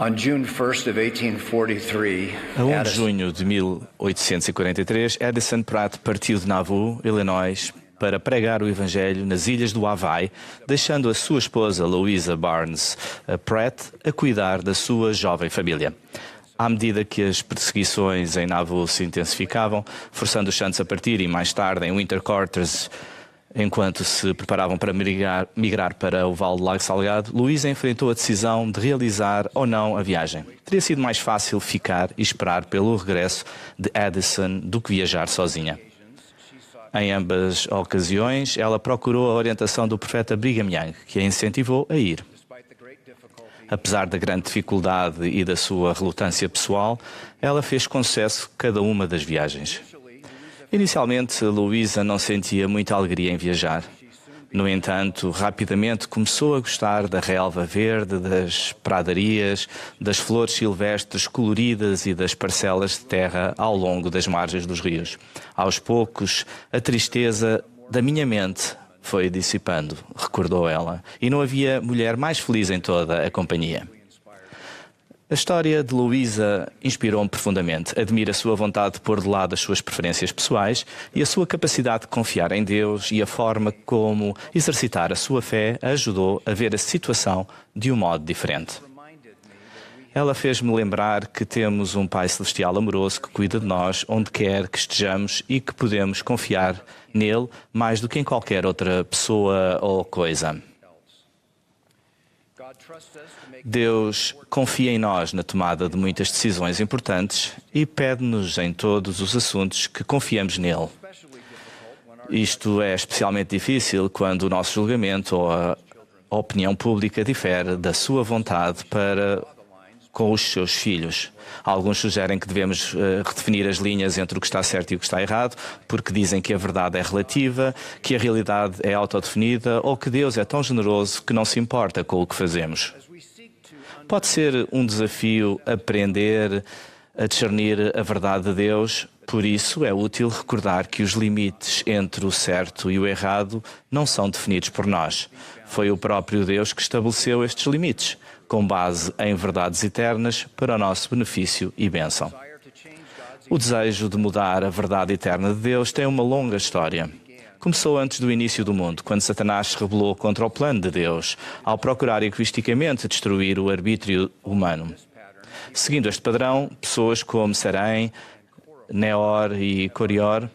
On June 1st of 1843, A 1 de junho de 1843, Addison Pratt partiu de Nauvoo, Illinois, para pregar o Evangelho nas ilhas do Hawaii, deixando a sua esposa, Louisa Barnes Pratt, a cuidar da sua jovem família. À medida que as perseguições em Nauvoo se intensificavam, forçando os santos a partir e mais tarde em Winter Quarters, enquanto se preparavam para migrar para o Vale do Lago Salgado, Louisa enfrentou a decisão de realizar ou não a viagem. Teria sido mais fácil ficar e esperar pelo regresso de Addison do que viajar sozinha. Em ambas ocasiões, ela procurou a orientação do profeta Brigham Young, que a incentivou a ir. Apesar da grande dificuldade e da sua relutância pessoal, ela fez com sucesso cada uma das viagens. Inicialmente, Louisa não sentia muita alegria em viajar. No entanto, rapidamente começou a gostar da relva verde, das pradarias, das flores silvestres coloridas e das parcelas de terra ao longo das margens dos rios. Aos poucos, a tristeza da minha mente foi dissipando, recordou ela, e não havia mulher mais feliz em toda a companhia. A história de Louisa inspirou-me profundamente. Admiro a sua vontade de pôr de lado as suas preferências pessoais e a sua capacidade de confiar em Deus, e a forma como exercitar a sua fé a ajudou a ver a situação de um modo diferente. Ela fez-me lembrar que temos um Pai Celestial amoroso que cuida de nós onde quer que estejamos e que podemos confiar nele mais do que em qualquer outra pessoa ou coisa. Deus confia em nós na tomada de muitas decisões importantes e pede-nos em todos os assuntos que confiamos nele. Isto é especialmente difícil quando o nosso julgamento ou a opinião pública difere da sua vontade para com os seus filhos. Alguns sugerem que devemos redefinir as linhas entre o que está certo e o que está errado, porque dizem que a verdade é relativa, que a realidade é autodefinida ou que Deus é tão generoso que não se importa com o que fazemos. Pode ser um desafio aprender a discernir a verdade de Deus, por isso é útil recordar que os limites entre o certo e o errado não são definidos por nós. Foi o próprio Deus que estabeleceu estes limites, com base em verdades eternas para o nosso benefício e bênção. O desejo de mudar a verdade eterna de Deus tem uma longa história. Começou antes do início do mundo, quando Satanás se rebelou contra o plano de Deus, ao procurar egoisticamente destruir o arbítrio humano. Seguindo este padrão, pessoas como Serém, Neor e Corior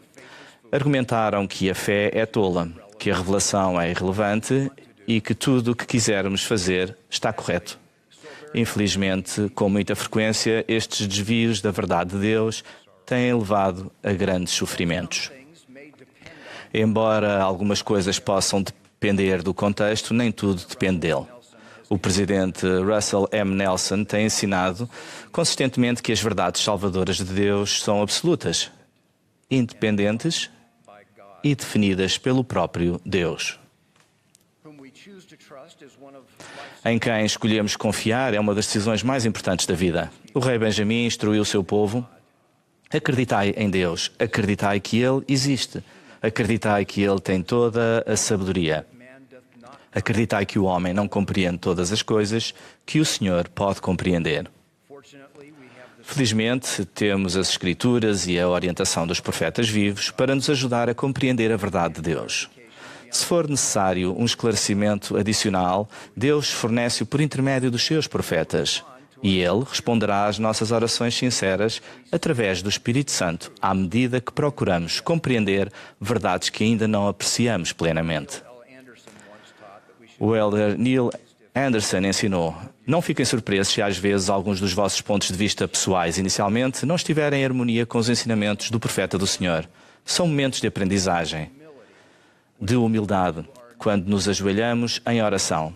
argumentaram que a fé é tola, que a revelação é irrelevante e que tudo o que quisermos fazer está correto. Infelizmente, com muita frequência, estes desvios da verdade de Deus têm levado a grandes sofrimentos. Embora algumas coisas possam depender do contexto, nem tudo depende dele. O presidente Russell M. Nelson tem ensinado consistentemente que as verdades salvadoras de Deus são absolutas, independentes e definidas pelo próprio Deus. Em quem escolhemos confiar é uma das decisões mais importantes da vida. O rei Benjamim instruiu o seu povo: acreditai em Deus, acreditai que Ele existe, acreditai que Ele tem toda a sabedoria. Acreditai que o homem não compreende todas as coisas que o Senhor pode compreender. Felizmente, temos as Escrituras e a orientação dos profetas vivos para nos ajudar a compreender a verdade de Deus. Se for necessário um esclarecimento adicional, Deus fornece-o por intermédio dos seus profetas. E Ele responderá às nossas orações sinceras através do Espírito Santo, à medida que procuramos compreender verdades que ainda não apreciamos plenamente. O elder Neil Anderson ensinou: não fiquem surpresos se às vezes alguns dos vossos pontos de vista pessoais inicialmente não estiverem em harmonia com os ensinamentos do profeta do Senhor. São momentos de aprendizagem, de humildade, quando nos ajoelhamos em oração.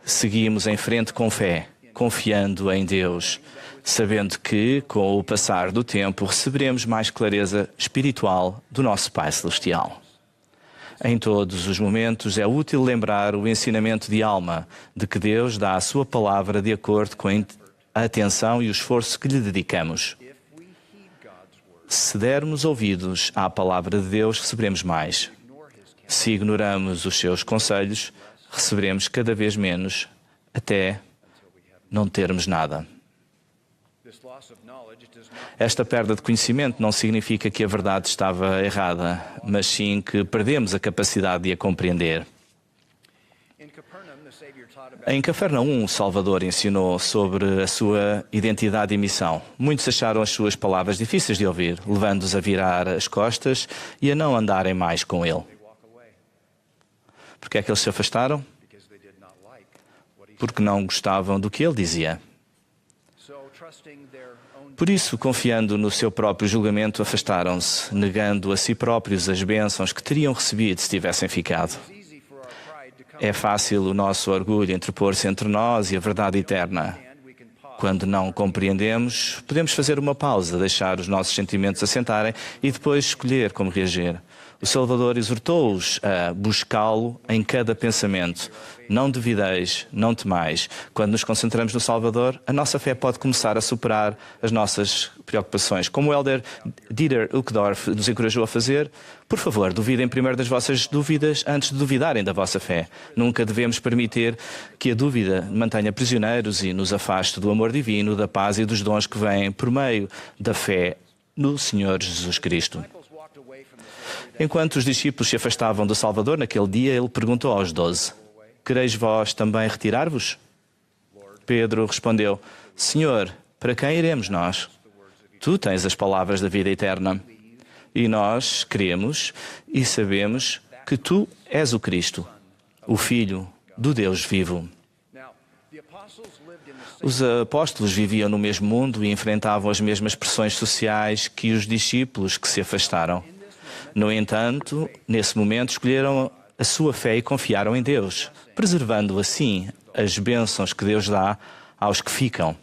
Seguimos em frente com fé, confiando em Deus, sabendo que, com o passar do tempo, receberemos mais clareza espiritual do nosso Pai Celestial. Em todos os momentos é útil lembrar o ensinamento de Alma, de que Deus dá a sua palavra de acordo com a atenção e o esforço que lhe dedicamos. Se dermos ouvidos à palavra de Deus, receberemos mais. Se ignoramos os seus conselhos, receberemos cada vez menos, até não termos nada. Esta perda de conhecimento não significa que a verdade estava errada, mas sim que perdemos a capacidade de a compreender. Em Cafarnaum, o Salvador ensinou sobre a sua identidade e missão. Muitos acharam as suas palavras difíceis de ouvir, levando-os a virar as costas e a não andarem mais com ele. Por que é que eles se afastaram? Porque não gostavam do que ele dizia. Por isso, confiando no seu próprio julgamento, afastaram-se, negando a si próprios as bênçãos que teriam recebido se tivessem ficado. É fácil o nosso orgulho interpor-se entre nós e a verdade eterna. Quando não compreendemos, podemos fazer uma pausa, deixar os nossos sentimentos assentarem e depois escolher como reagir. O Salvador exortou-os a buscá-lo em cada pensamento. Não duvideis, não temais. Quando nos concentramos no Salvador, a nossa fé pode começar a superar as nossas preocupações. Como o elder Dieter Uchtdorf nos encorajou a fazer, por favor, duvidem primeiro das vossas dúvidas antes de duvidarem da vossa fé. Nunca devemos permitir que a dúvida mantenha prisioneiros e nos afaste do amor divino, da paz e dos dons que vêm por meio da fé no Senhor Jesus Cristo. Enquanto os discípulos se afastavam do Salvador naquele dia, ele perguntou aos 12: quereis vós também retirar-vos? Pedro respondeu: Senhor, para quem iremos nós? Tu tens as palavras da vida eterna. E nós cremos e sabemos que tu és o Cristo, o Filho do Deus vivo. Os apóstolos viviam no mesmo mundo e enfrentavam as mesmas pressões sociais que os discípulos que se afastaram. No entanto, nesse momento, escolheram a sua fé e confiaram em Deus, preservando assim as bênçãos que Deus dá aos que ficam.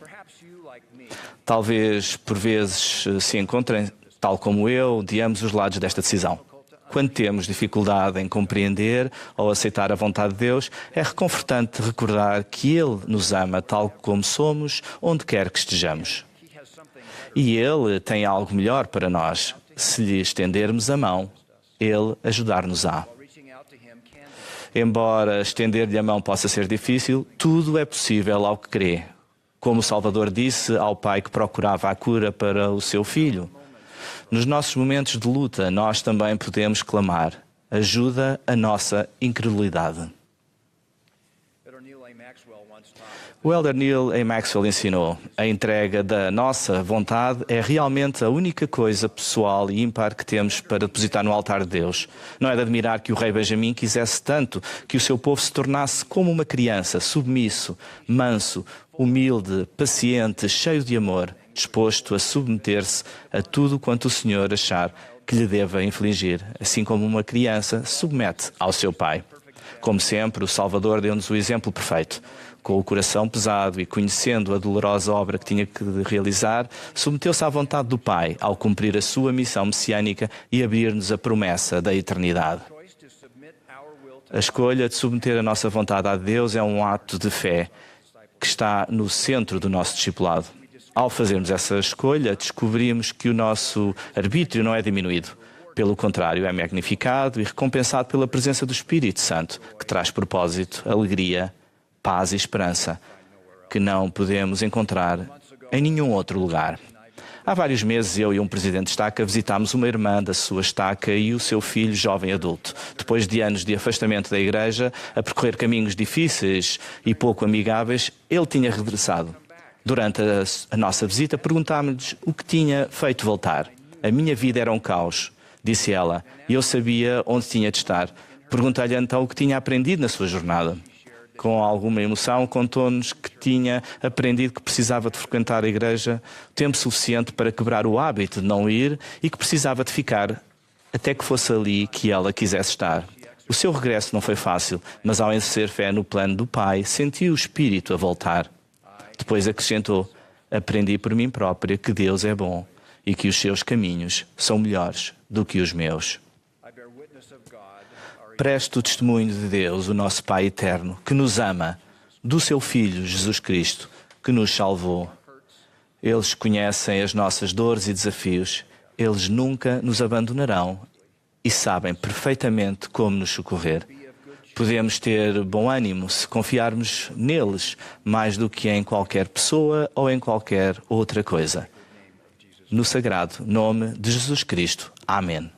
Talvez, por vezes, se encontrem, tal como eu, de ambos os lados desta decisão. Quando temos dificuldade em compreender ou aceitar a vontade de Deus, é reconfortante recordar que Ele nos ama tal como somos, onde quer que estejamos. E Ele tem algo melhor para nós. Se lhe estendermos a mão, Ele ajudar-nos-á. Embora estender-lhe a mão possa ser difícil, tudo é possível ao que crê. Como o Salvador disse ao pai que procurava a cura para o seu filho. Nos nossos momentos de luta, nós também podemos clamar: ajuda a nossa incredulidade. O elder Neil A. Maxwell ensinou: a entrega da nossa vontade é realmente a única coisa pessoal e ímpar que temos para depositar no altar de Deus. Não é de admirar que o rei Benjamim quisesse tanto que o seu povo se tornasse como uma criança, submisso, manso, humilde, paciente, cheio de amor, disposto a submeter-se a tudo quanto o Senhor achar que lhe deva infligir, assim como uma criança submete ao seu pai. Como sempre, o Salvador deu-nos o exemplo perfeito. Com o coração pesado e conhecendo a dolorosa obra que tinha que realizar, submeteu-se à vontade do Pai ao cumprir a sua missão messiânica e abrir-nos a promessa da eternidade. A escolha de submeter a nossa vontade a Deus é um ato de fé que está no centro do nosso discipulado. Ao fazermos essa escolha, descobrimos que o nosso arbítrio não é diminuído. Pelo contrário, é magnificado e recompensado pela presença do Espírito Santo, que traz propósito, alegria, paz e esperança, que não podemos encontrar em nenhum outro lugar. Há vários meses, eu e um presidente de estaca visitámos uma irmã da sua estaca e o seu filho jovem adulto. Depois de anos de afastamento da igreja, a percorrer caminhos difíceis e pouco amigáveis, ele tinha regressado. Durante a nossa visita, perguntámos-lhes o que tinha feito voltar. A minha vida era um caos, disse ela, e eu sabia onde tinha de estar. Perguntei-lhe então o que tinha aprendido na sua jornada. Com alguma emoção, contou-nos que tinha aprendido que precisava de frequentar a igreja tempo suficiente para quebrar o hábito de não ir e que precisava de ficar até que fosse ali que ela quisesse estar. O seu regresso não foi fácil, mas ao exercer fé no plano do Pai, sentiu o Espírito a voltar. Depois acrescentou: aprendi por mim própria que Deus é bom e que os seus caminhos são melhores do que os meus. Presto o testemunho de Deus, o nosso Pai eterno, que nos ama, do seu Filho, Jesus Cristo, que nos salvou. Eles conhecem as nossas dores e desafios. Eles nunca nos abandonarão e sabem perfeitamente como nos socorrer. Podemos ter bom ânimo se confiarmos neles mais do que em qualquer pessoa ou em qualquer outra coisa. No sagrado nome de Jesus Cristo. Amém.